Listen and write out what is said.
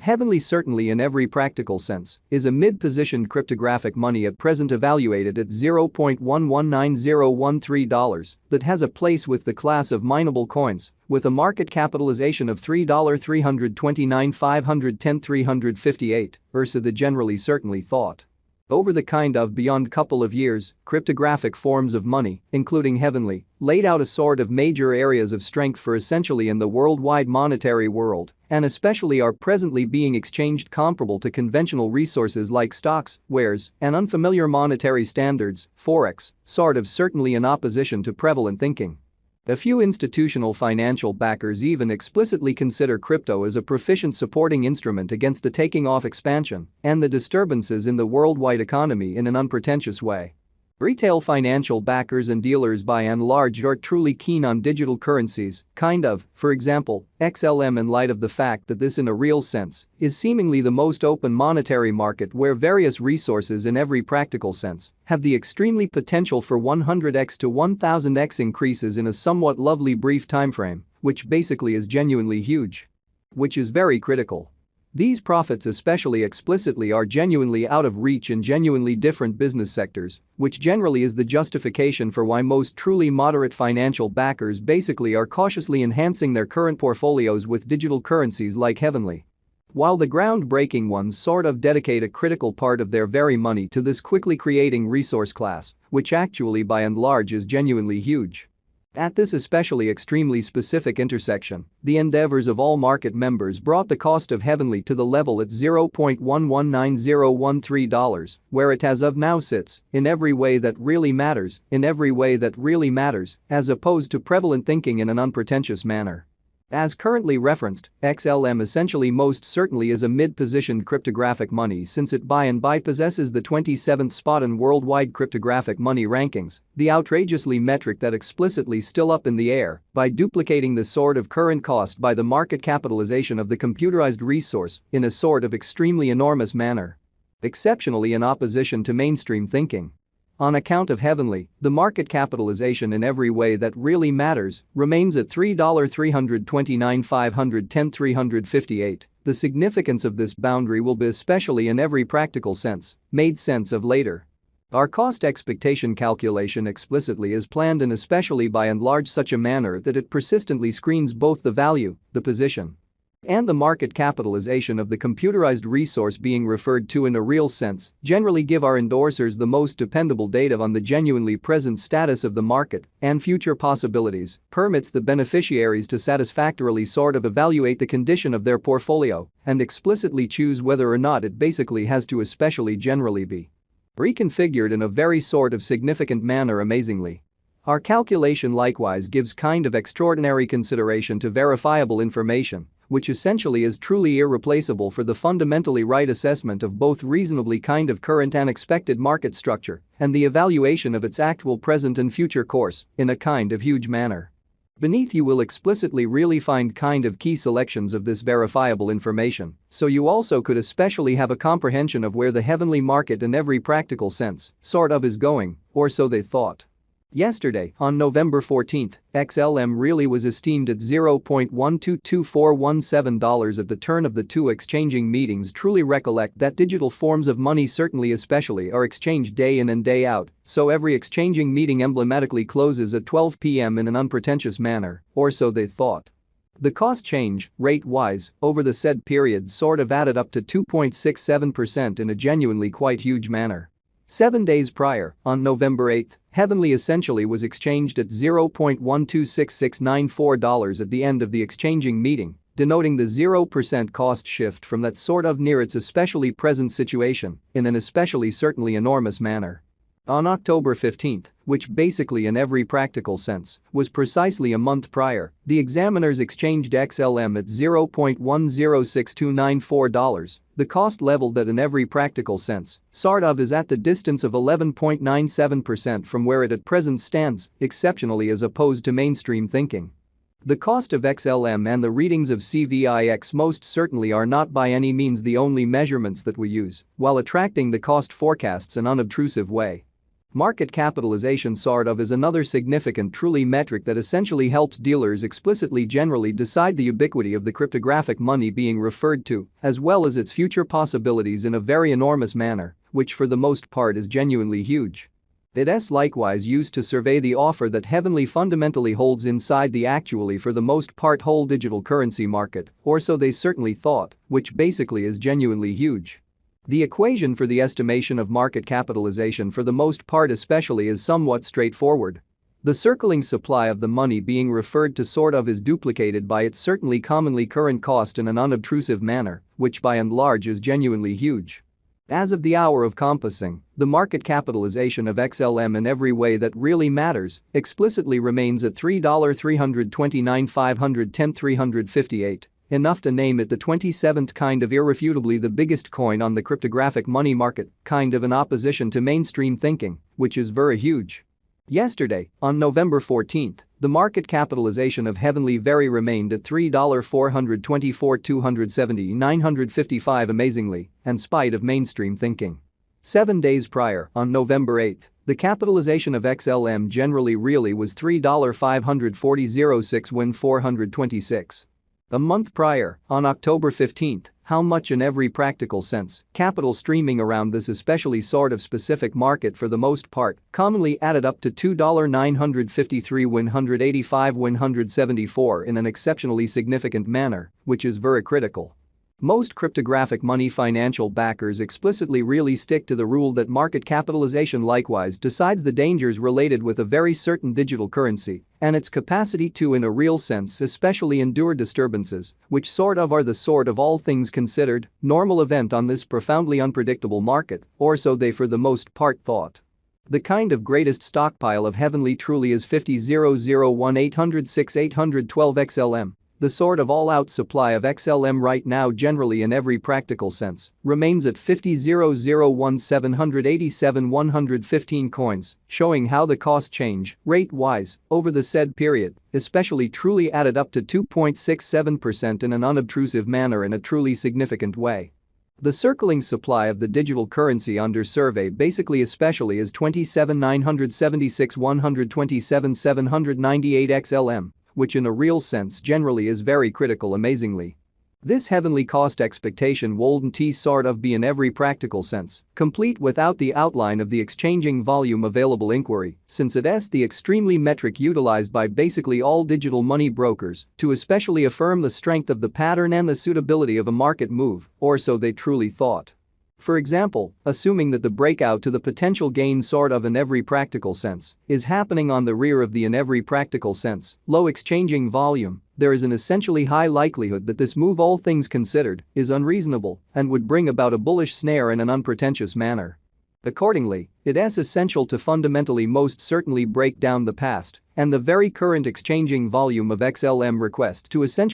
Heavenly certainly in every practical sense is a mid-positioned cryptographic money at present evaluated at $0.119013 that has a place with the class of mineable coins with a market capitalization of $3,329,510,358 versus the generally certainly thought. Over the kind of beyond couple of years, cryptographic forms of money, including heavenly, laid out a sort of major areas of strength for essentially in the worldwide monetary world, and especially are presently being exchanged comparable to conventional resources like stocks, wares, and unfamiliar monetary standards, forex, sort of certainly in opposition to prevalent thinking. A few institutional financial backers even explicitly consider crypto as a proficient supporting instrument against the taking off expansion and the disturbances in the worldwide economy in an unpretentious way. Retail financial backers and dealers by and large are truly keen on digital currencies, for example, XLM in light of the fact that this in a real sense is seemingly the most open monetary market where various resources in every practical sense have the extremely potential for 100x to 1000x increases in a somewhat lovely brief timeframe, which basically is genuinely huge. Which is very critical. These profits especially explicitly are genuinely out of reach in genuinely different business sectors, which generally is the justification for why most truly moderate financial backers basically are cautiously enhancing their current portfolios with digital currencies like heavenly. While the groundbreaking ones sort of dedicate a critical part of their very money to this quickly creating resource class, which actually by and large is genuinely huge. At this especially extremely specific intersection, the endeavors of all market members brought the cost of heavenly to the level at $0.119013, where it as of now sits, in every way that really matters, as opposed to prevalent thinking in an unpretentious manner. As currently referenced, XLM essentially most certainly is a mid-positioned cryptographic money since it by and by possesses the 27th spot in worldwide cryptographic money rankings, the outrageously metric that explicitly still up in the air by duplicating the sort of current cost by the market capitalization of the computerized resource in a sort of extremely enormous manner. Exceptionally in opposition to mainstream thinking. On account of heavenly, the market capitalization in every way that really matters remains at $3,329,510,358. The significance of this boundary will be especially in every practical sense made sense of later. Our cost expectation calculation explicitly is planned and especially by and large such a manner that it persistently screens both the value, the position, and the market capitalization of the computerized resource being referred to in a real sense, generally give our endorsers the most dependable data on the genuinely present status of the market and future possibilities, permits the beneficiaries to satisfactorily sort of evaluate the condition of their portfolio and explicitly choose whether or not it basically has to especially generally be reconfigured in a very sort of significant manner amazingly. Our calculation likewise gives kind of extraordinary consideration to verifiable information, which essentially is truly irreplaceable for the fundamentally right assessment of both reasonably kind of current and expected market structure and the evaluation of its actual present and future course in a kind of huge manner. Beneath you will explicitly really find kind of key selections of this verifiable information, so you also could especially have a comprehension of where the heavenly market in every practical sense sort of is going, or so they thought. Yesterday, on November 14, XLM really was esteemed at $0.122417 at the turn of the two exchanging meetings. Truly recollect that digital forms of money certainly especially are exchanged day in and day out, so every exchanging meeting emblematically closes at 12 p.m. in an unpretentious manner, or so they thought. The cost change, rate-wise, over the said period sort of added up to 2.67% in a genuinely quite huge manner. 7 days prior, on November 8, heavenly essentially was exchanged at $0.126694 at the end of the exchanging meeting, denoting the 0% cost shift from that sort of near its especially present situation in an especially certainly enormous manner. On October 15, which basically in every practical sense was precisely a month prior, the examiners exchanged XLM at $0.106294, the cost level that in every practical sense sort of is at the distance of 11.97% from where it at present stands, exceptionally as opposed to mainstream thinking. The cost of XLM and the readings of CVIX most certainly are not by any means the only measurements that we use while attracting the cost forecasts in an unobtrusive way. Market capitalization sort of is another significant truly metric that essentially helps dealers explicitly generally decide the ubiquity of the cryptographic money being referred to, as well as its future possibilities in a very enormous manner, which for the most part is genuinely huge. It is likewise used to survey the offer that Heavenly fundamentally holds inside the actually for the most part whole digital currency market, or so they certainly thought, which basically is genuinely huge. The equation for the estimation of market capitalization for the most part especially is somewhat straightforward. The circling supply of the money being referred to sort of is duplicated by its certainly commonly current cost in an unobtrusive manner, which by and large is genuinely huge. As of the hour of compassing, the market capitalization of XLM in every way that really matters explicitly remains at $3,329,510,358. Enough to name it the 27th kind of irrefutably the biggest coin on the cryptographic money market, kind of in opposition to mainstream thinking, which is very huge. Yesterday, on November 14, the market capitalization of Heavenly Very remained at $3,424,270,955 amazingly, in spite of mainstream thinking. 7 days prior, on November 8, the capitalization of XLM generally really was $3,540,61426. A month prior, on October 15, how much in every practical sense, capital streaming around this especially sort of specific market for the most part, commonly added up to $2,953,185,174 in an exceptionally significant manner, which is very critical. Most cryptographic money financial backers explicitly really stick to the rule that market capitalization likewise decides the dangers related with a very certain digital currency and its capacity to in a real sense especially endure disturbances, which sort of are the sort of all things considered normal event on this profoundly unpredictable market, or so they for the most part thought. The kind of greatest stockpile of Heavenly truly is 50,001,806,812 XLM. The sort of all-out supply of XLM right now generally in every practical sense remains at 50,001,787,115 coins, showing how the cost change, rate-wise, over the said period, especially truly added up to 2.67% in an unobtrusive manner in a truly significant way. The circling supply of the digital currency under survey basically especially is 27,976,127,798 XLM. Which in a real sense generally is very critical amazingly. This Heavenly cost expectation wouldn't sort of be in every practical sense complete without the outline of the exchanging volume available inquiry, since it is the extremely metric utilized by basically all digital money brokers to especially affirm the strength of the pattern and the suitability of a market move, or so they truly thought. For example, assuming that the breakout to the potential gain sort of in every practical sense is happening on the rear of the in every practical sense low exchanging volume, there is an essentially high likelihood that this move all things considered is unreasonable and would bring about a bullish snare in an unpretentious manner. Accordingly, it is essential to fundamentally most certainly break down the past and the very current exchanging volume of XLM request to essentially